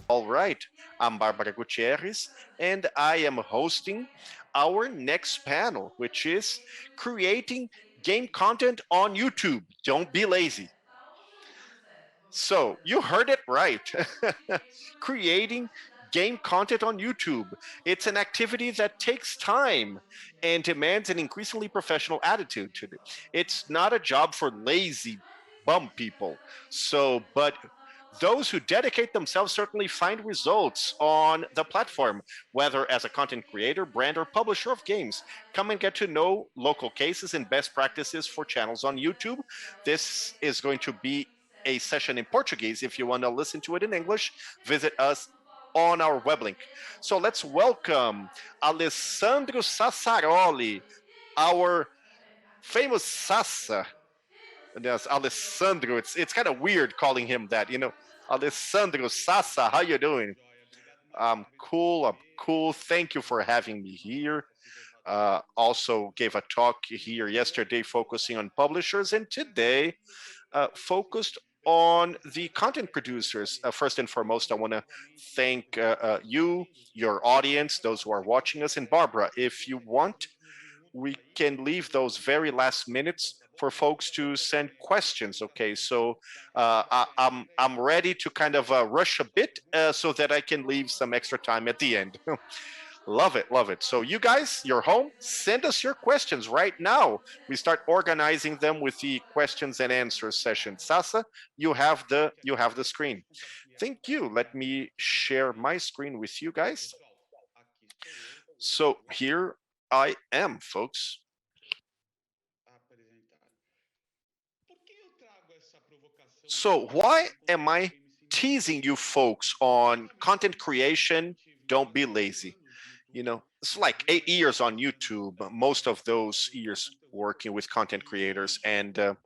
All right, I'm Barbara Gutierrez, and I am hosting our next panel, which is creating game content on YouTube. Don't be lazy. So, you heard it right. Creating game content on YouTube. It's an activity that takes time and demands an increasingly professional attitude to it. It's not a job for lazy bum people. But those who dedicate themselves certainly find results on the platform, whether as a content creator, brand, or publisher of games. Come and get to know local cases and best practices for channels on YouTube. This is going to be a session in Portuguese. If you want to listen to it in English, visit us on our web link. So let's welcome Alessandro Sassaroli, our famous Sassa. Yes, Alessandro. It's kind of weird calling him that, Alessandro Sassa, how you doing? I'm cool. I'm cool. Thank you for having me here. Also gave a talk here yesterday focusing on publishers, and today focused on the content producers. First and foremost, I want to thank you, your audience, those who are watching us, and Barbara. If you want, we can leave those very last minutes for folks to send questions. Okay, so I'm ready to kind of rush a bit so that I can leave some extra time at the end. Love it, love it. So you guys, you're home. Send us your questions right now. We start organizing them with the questions and answers session. Sasa, you have the screen. Thank you. Let me share my screen with you guys. So here I am, folks. So why am I teasing you folks on content creation? Don't be lazy. It's like 8 years on YouTube, most of those years working with content creators, and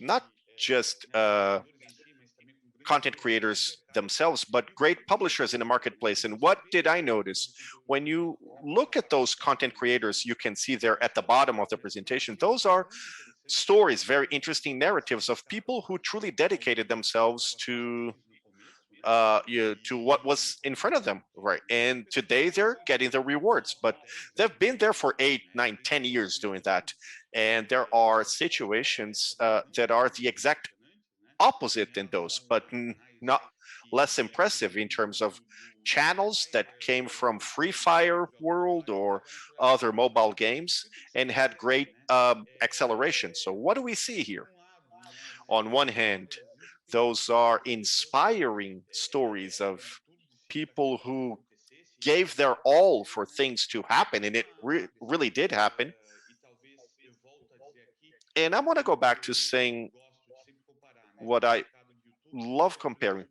not just content creators themselves, but great publishers in the marketplace. And what did I notice? When you look at those content creators, you can see there at the bottom of the presentation, those are stories, very interesting narratives of people who truly dedicated themselves to what was in front of them, right? And today they're getting the rewards, but they've been there for 8, 9, 10 years doing that. And there are situations that are the exact opposite than those, but not less impressive in terms of channels that came from Free Fire world or other mobile games and had great acceleration. So what do we see here? On one hand, those are inspiring stories of people who gave their all for things to happen, and it really did happen. And I want to go back to saying what I love comparing.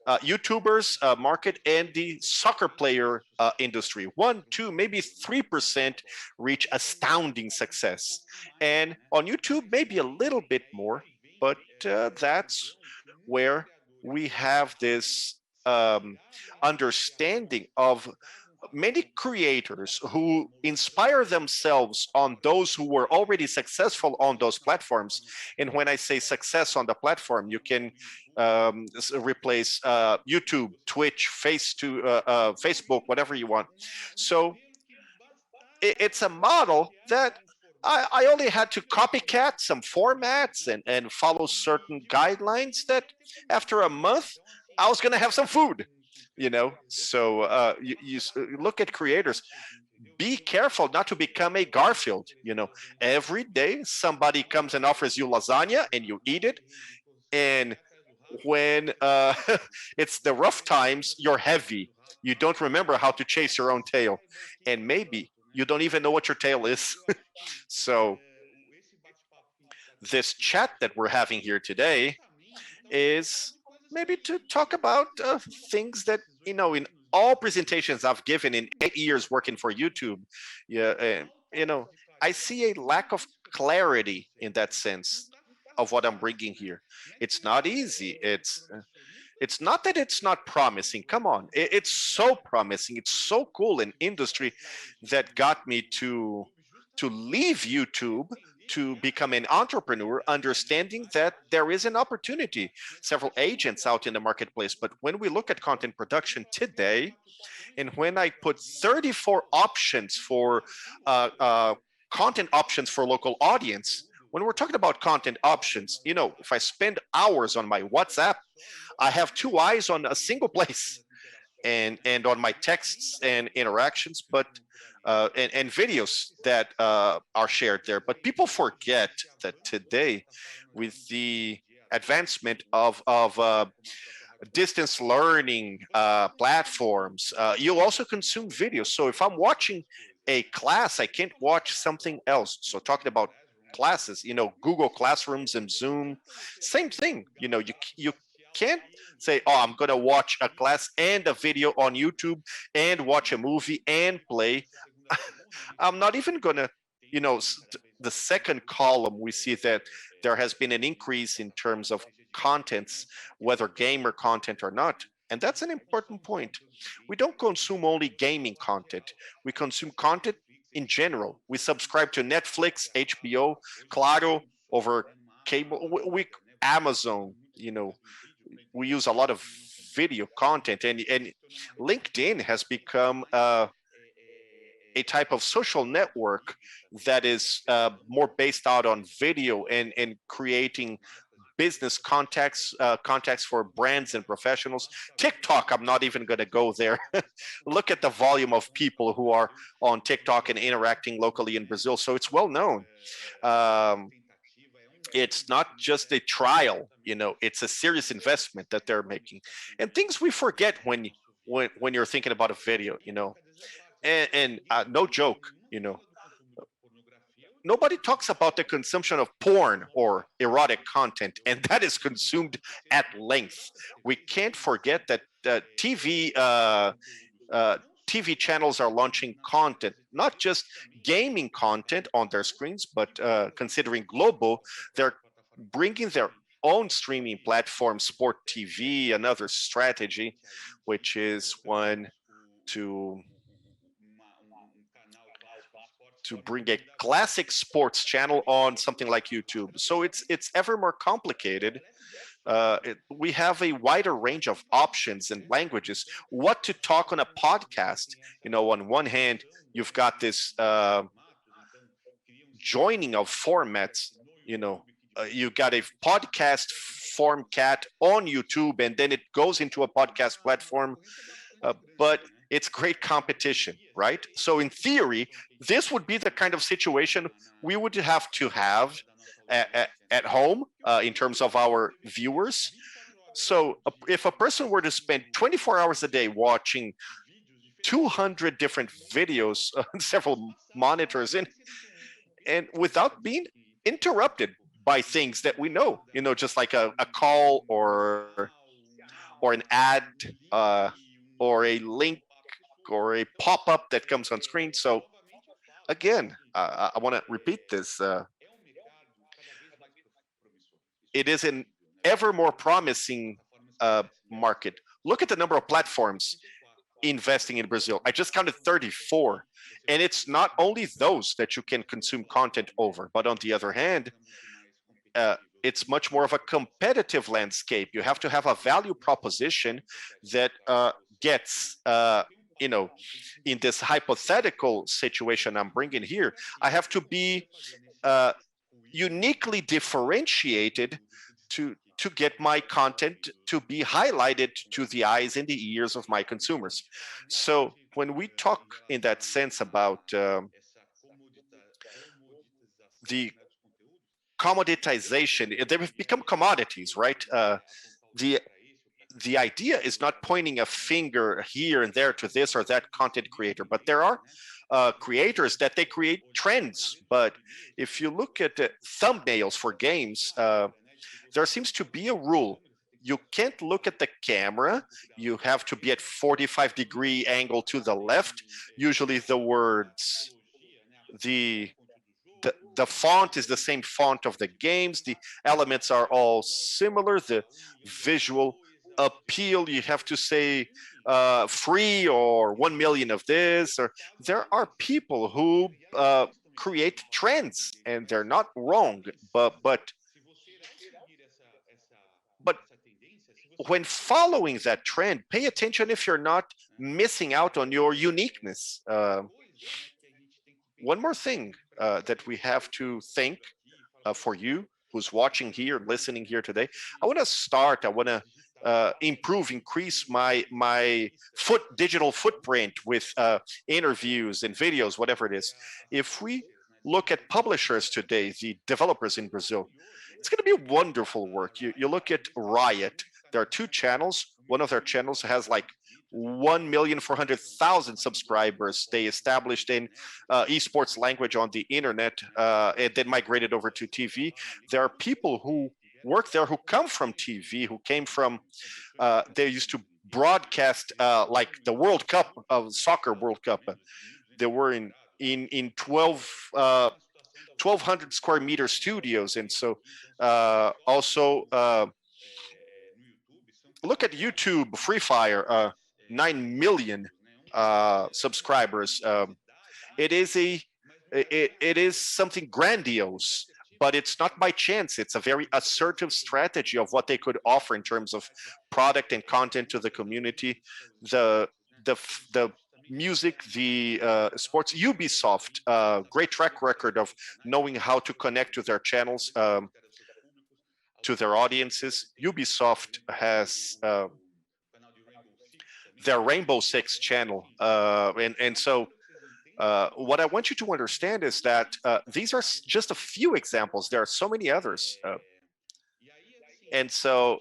YouTubers market and the soccer player industry. 1, 2, maybe 3% reach astounding success. And on YouTube, maybe a little bit more, but that's where we have this understanding of many creators who inspire themselves on those who were already successful on those platforms. And when I say success on the platform, you can replace YouTube, Twitch, Facebook, whatever you want. So it's a model that I only had to copycat some formats and follow certain guidelines that after a month, I was going to have some food. So you look at creators, be careful not to become a Garfield. Every day somebody comes and offers you lasagna and you eat it. And when it's the rough times, you're heavy. You don't remember how to chase your own tail. And maybe you don't even know what your tail is. So this chat that we're having here today is maybe to talk about things that in all presentations I've given in 8 years working for YouTube. Yeah, I see a lack of clarity in that sense of what I'm bringing here. It's not easy. It's not that it's not promising. Come on, it's so promising. It's so cool, an industry that got me to leave YouTube to become an entrepreneur, understanding that there is an opportunity, several agents out in the marketplace. But when we look at content production today, and when I put 34 options for content options for local audience, when we're talking about content options, if I spend hours on my WhatsApp, I have two eyes on a single place, and on my texts and interactions, but and videos that are shared there. But people forget that today, with the advancement of distance learning platforms, you also consume videos. So if I'm watching a class, I can't watch something else. So talking about classes, Google Classrooms and Zoom, same thing. You can't say, oh, I'm going to watch a class and a video on YouTube and watch a movie and play. I'm not even going to, the second column, we see that there has been an increase in terms of contents, whether gamer content or not. And that's an important point. We don't consume only gaming content, we consume content in general. We subscribe to Netflix, HBO, Claro over cable, Amazon, we use a lot of video content, and LinkedIn has become a type of social network that is more based out on video and creating business contacts for brands and professionals. TikTok, I'm not even going to go there. Look at the volume of people who are on TikTok and interacting locally in Brazil. So it's well known. Um, it's not just a trial, it's a serious investment that they're making, and things we forget when you're thinking about a video, and no joke, nobody talks about the consumption of porn or erotic content, and that is consumed at length. We can't forget that uh, TV channels are launching content, not just gaming content on their screens, but considering global, they're bringing their own streaming platform, Sport TV, another strategy, which is one to bring a classic sports channel on something like YouTube. So it's ever more complicated. We have a wider range of options and languages. What to talk on a podcast? On one hand, you've got this joining of formats. You got a podcast format on YouTube, and then it goes into a podcast platform. But it's great competition, right? So in theory, this would be the kind of situation we would have to have at home in terms of our viewers. So if a person were to spend 24 hours a day watching 200 different videos on several monitors and without being interrupted by things that we know, just like a call or an ad uh, or a link or a pop-up that comes on screen. So again, I want to repeat this. It is an ever more promising market. Look at the number of platforms investing in Brazil. I just counted 34. And it's not only those that you can consume content over, but on the other hand, it's much more of a competitive landscape. You have to have a value proposition that gets, in this hypothetical situation I'm bringing here, I have to be uniquely differentiated to get my content to be highlighted to the eyes and the ears of my consumers. So when we talk in that sense about the commoditization, they've become commodities, right? The the idea is not pointing a finger here and there to this or that content creator, but there are creators that they create trends. But if you look at the thumbnails for games, there seems to be a rule. You can't look at the camera. You have to be at 45-degree angle to the left. Usually the words, the the font is the same font of the games. The elements are all similar. The visual appeal, you have to say free or 1 million of this. Or there are people who create trends, and they're not wrong. But when following that trend, pay attention if you're not missing out on your uniqueness. One more thing that we have to think for you who's watching here, listening here today. I want to improve, increase my digital footprint with interviews and videos, whatever it is. If we look at publishers today, the developers in Brazil, it's going to be wonderful work. You look at Riot. There are two channels. One of their channels has like 1,400,000 subscribers. They established in esports language on the internet and then migrated over to TV. There are people who work there who come from TV, who came from, they used to broadcast like the World Cup of soccer World Cup. They were in 1,200 square meter studios. And so also look at YouTube, Free Fire, 9 million subscribers. It is something grandiose, but it's not by chance. It's a very assertive strategy of what they could offer in terms of product and content to the community. The music, the sports. Ubisoft, great track record of knowing how to connect to their channels, to their audiences. Ubisoft has their Rainbow Six channel, and so what I want you to understand is that these are just a few examples. There are so many others. And so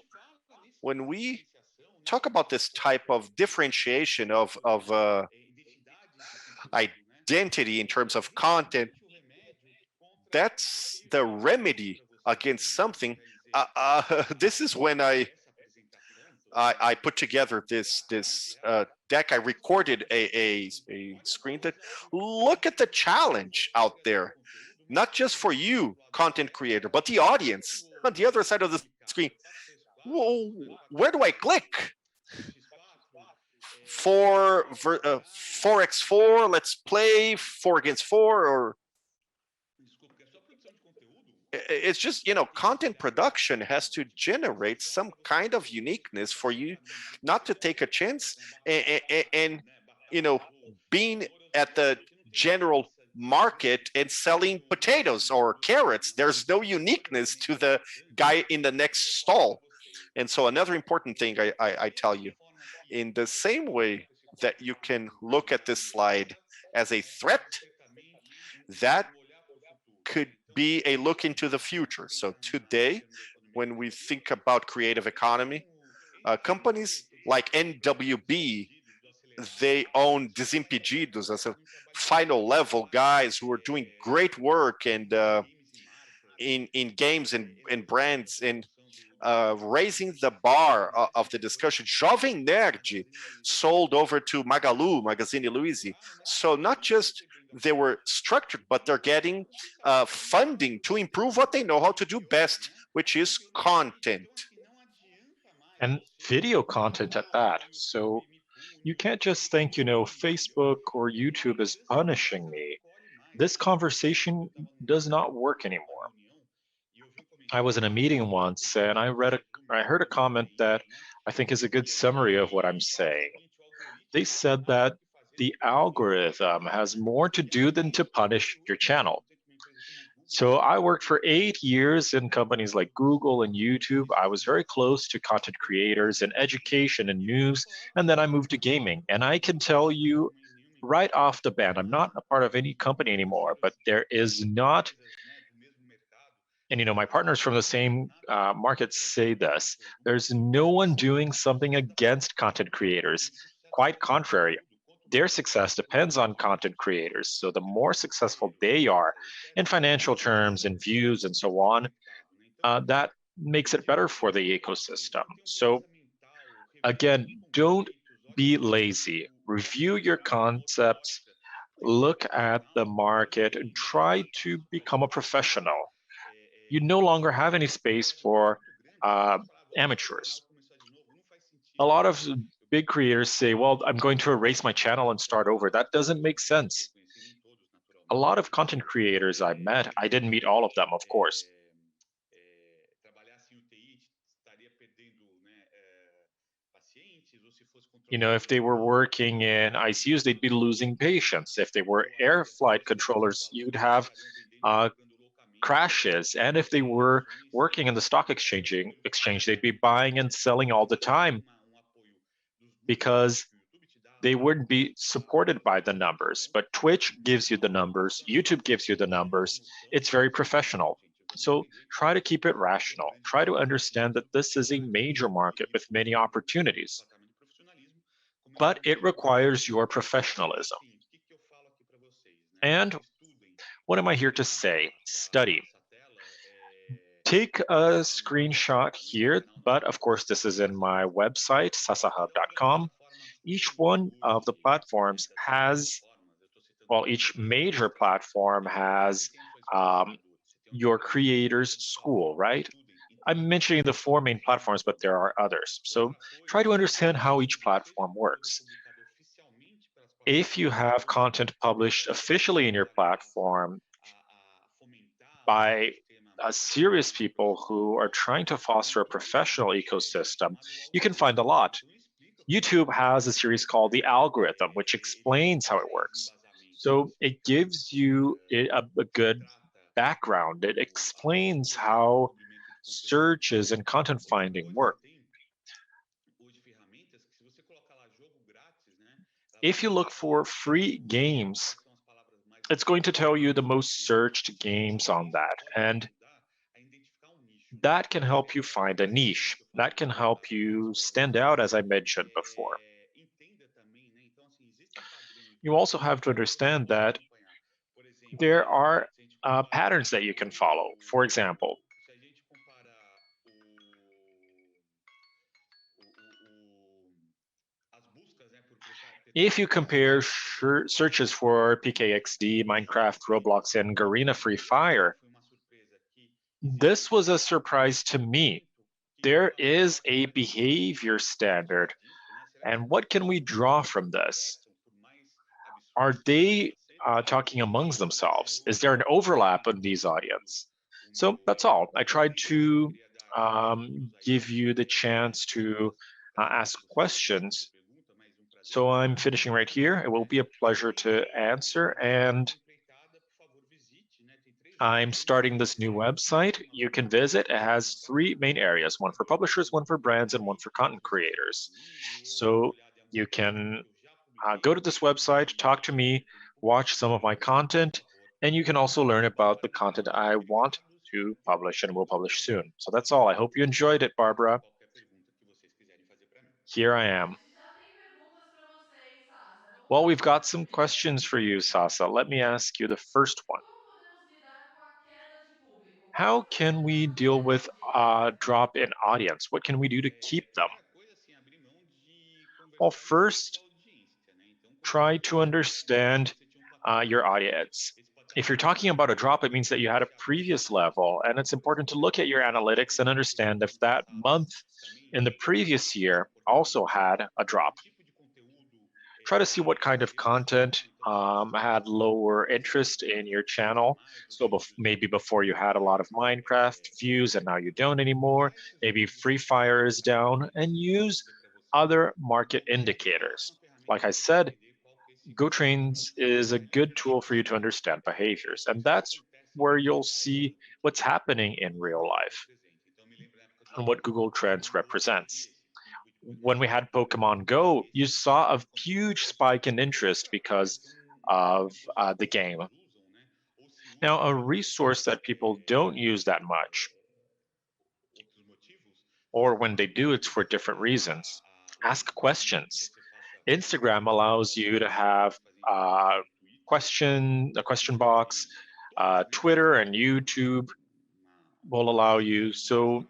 when we talk about this type of differentiation of identity in terms of content, that's the remedy against something. This is when I put together this deck. I recorded a screen that look at the challenge out there, not just for you, content creator, but the audience on the other side of the screen. Well, where do I click? 4x4, let's play 4 against 4, or it's just, content production has to generate some kind of uniqueness for you not to take a chance and being at the general market and selling potatoes or carrots. There's no uniqueness to the guy in the next stall. And so another important thing I tell you, in the same way that you can look at this slide as a threat, that could be a look into the future. So today, when we think about creative economy, companies like NWB, they own Desimpedidos as a final level guys who are doing great work and in games and brands and raising the bar of the discussion. Jovem Nerd sold over to Magalu, Magazine Luiza. So not just they were structured, but they're getting funding to improve what they know how to do best, which is content. And video content at that. So you can't just think, Facebook or YouTube is punishing me. This conversation does not work anymore. I was in a meeting once and I heard a comment that I think is a good summary of what I'm saying. They said that the algorithm has more to do than to punish your channel. So I worked for 8 years in companies like Google and YouTube. I was very close to content creators and education and news, and then I moved to gaming. And I can tell you right off the bat, I'm not a part of any company anymore, but there is not, and my partners from the same market say this, there's no one doing something against content creators. Quite contrary, their success depends on content creators. So the more successful they are in financial terms and views and so on, that makes it better for the ecosystem. So again, don't be lazy. Review your concepts, look at the market, and try to become a professional. You no longer have any space for amateurs. A lot of big creators say, well, I'm going to erase my channel and start over. That doesn't make sense. A lot of content creators I met, I didn't meet all of them, of course. You know, if they were working in ICUs, they'd be losing patients. If they were air flight controllers, you'd have uh, crashes. And if they were working in the exchange, they'd be buying and selling all the time because they wouldn't be supported by the numbers. But Twitch gives you the numbers, YouTube gives you the numbers. It's very professional. So try to keep it rational. Try to understand that this is a major market with many opportunities, but it requires your professionalism. And what am I here to say? Study. Take a screenshot here, but of course, this is in my website, sasahub.com. Each one of the platforms has, well, each major platform has um, your creator's school, right? I'm mentioning the four main platforms, but there are others. So try to understand how each platform works. If you have content published officially in your platform by serious people who are trying to foster a professional ecosystem, you can find a lot. YouTube has a series called The Algorithm, which explains how it works. So it gives you a good background. It explains how searches and content finding work. If you look for free games, it's going to tell you the most searched games on that. And that can help you find a niche. That can help you stand out, as I mentioned before. You also have to understand that there are patterns that you can follow. For example, if you compare searches for PKXD, Minecraft, Roblox, and Garena Free Fire, this was a surprise to me. There is a behavior standard. And what can we draw from this? Are they talking amongst themselves? Is there an overlap in these audience? So that's all. I tried to give you the chance to ask questions. So I'm finishing right here. It will be a pleasure to answer. And I'm starting this new website. You can visit. It has three main areas, one for publishers, one for brands, and one for content creators. So you can go to this website, talk to me, watch some of my content, and you can also learn about the content I want to publish and will publish soon. So that's all. I hope you enjoyed it, Barbara. Here I am. Well, we've got some questions for you, Sasa. Let me ask you the first one. How can we deal with a drop in audience? What can we do to keep them? Well, first, try to understand your audience. If you're talking about a drop, it means that you had a previous level, and it's important to look at your analytics and understand if that month in the previous year also had a drop. Try to see what kind of content had lower interest in your channel. So maybe before you had a lot of Minecraft views and now you don't anymore. Maybe Free Fire is down, and use other market indicators. Like I said, GoTrains is a good tool for you to understand behaviors, and that's where you'll see what's happening in real life and what Google Trends represents. When we had Pokemon Go, you saw a huge spike in interest because of the game. Now, a resource that people don't use that much, or when they do, it's for different reasons. Ask questions. Instagram allows you to have a question box. Twitter and YouTube will allow you. So,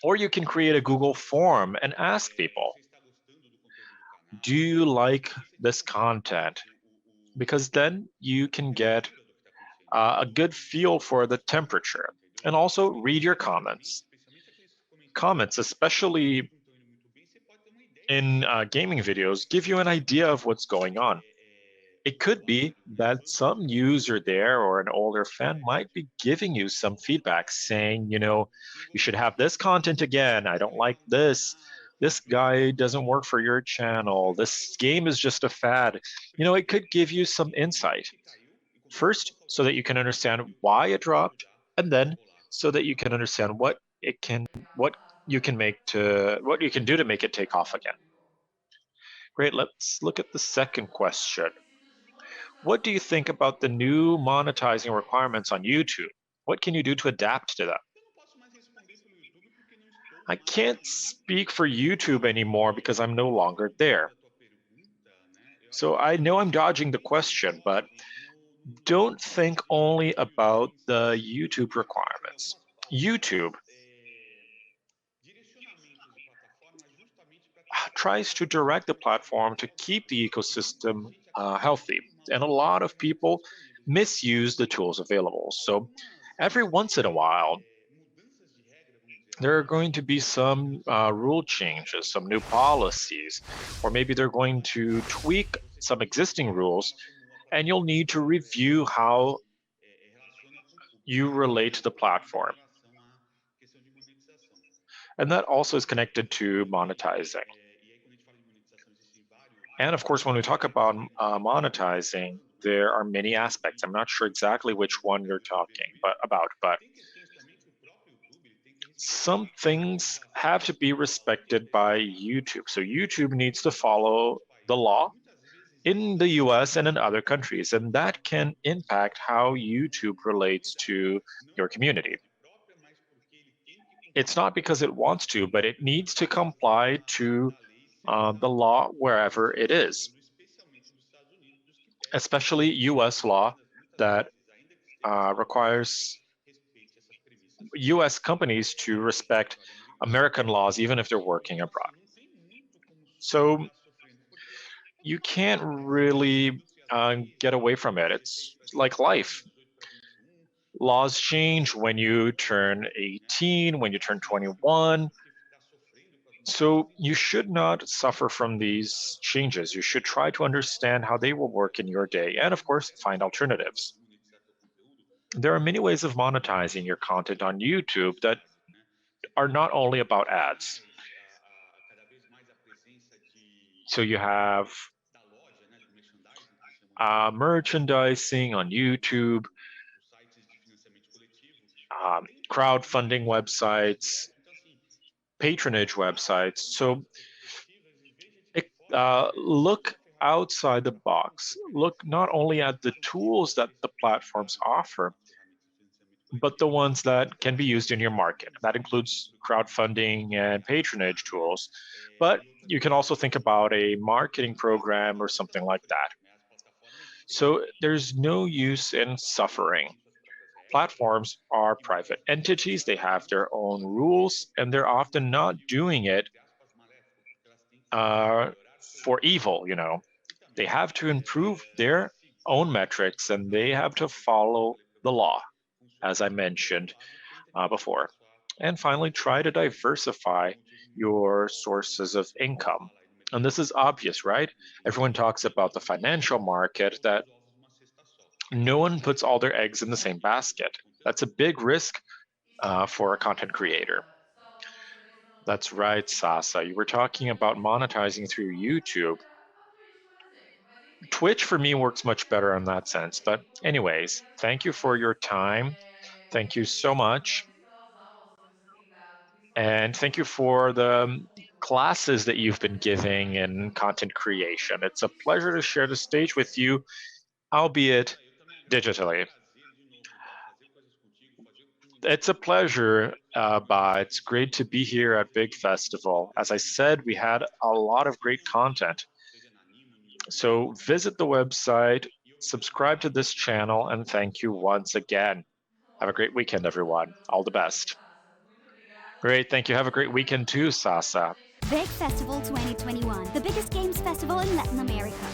or you can create a Google form and ask people, do you like this content? Because then you can get a good feel for the temperature. And also read your comments. Comments, especially in gaming videos, give you an idea of what's going on. It could be that some user there or an older fan might be giving you some feedback saying, you should have this content again. I don't like this. This guy doesn't work for your channel. This game is just a fad. It could give you some insight. First, so that you can understand why it dropped, and then so that you can understand what what you can do to make it take off again. Great. Let's look at the second question. What do you think about the new monetizing requirements on YouTube? What can you do to adapt to them? I can't speak for YouTube anymore because I'm no longer there. So I know I'm dodging the question, but don't think only about the YouTube requirements. YouTube tries to direct the platform to keep the ecosystem healthy, and a lot of people misuse the tools available. So every once in a while, there are going to be some rule changes, some new policies, or maybe they're going to tweak some existing rules, and you'll need to review how you relate to the platform. And that also is connected to monetizing. And of course, when we talk about monetizing, there are many aspects. I'm not sure exactly which one you're talking about, but some things have to be respected by YouTube. So YouTube needs to follow the law in the US and in other countries, and that can impact how YouTube relates to your community. It's not because it wants to, but it needs to comply to the law wherever it is, especially US law that requires US companies to respect American laws even if they're working abroad. So you can't really get away from it. It's like life. Laws change when you turn 18, when you turn 21. So you should not suffer from these changes. You should try to understand how they will work in your day and, of course, find alternatives. There are many ways of monetizing your content on YouTube that are not only about ads. So you have merchandising on YouTube, crowdfunding websites, patronage websites. So look outside the box. Look not only at the tools that the platforms offer, but the ones that can be used in your market. That includes crowdfunding and patronage tools, but you can also think about a marketing program or something like that. So there's no use in suffering. Platforms are private entities, they have their own rules, and they're often not doing it uh, for evil. They have to improve their own metrics and they have to follow the law, as I mentioned before. And finally, try to diversify your sources of income. And this is obvious, right? Everyone talks about the financial market, that no one puts all their eggs in the same basket. That's a big risk for a content creator. That's right, Sasa. You were talking about monetizing through YouTube. Twitch for me works much better in that sense. But, anyways, thank you for your time. Thank you so much. And thank you for the classes that you've been giving in content creation. It's a pleasure to share the stage with you, albeit digitally. It's a pleasure, but it's great to be here at Big Festival. As I said, we had a lot of great content. So visit the website, subscribe to this channel, and thank you once again. Have a great weekend, everyone. All the best. Great. Thank you. Have a great weekend too, Sasa. Big Festival 2021, the biggest games festival in Latin America.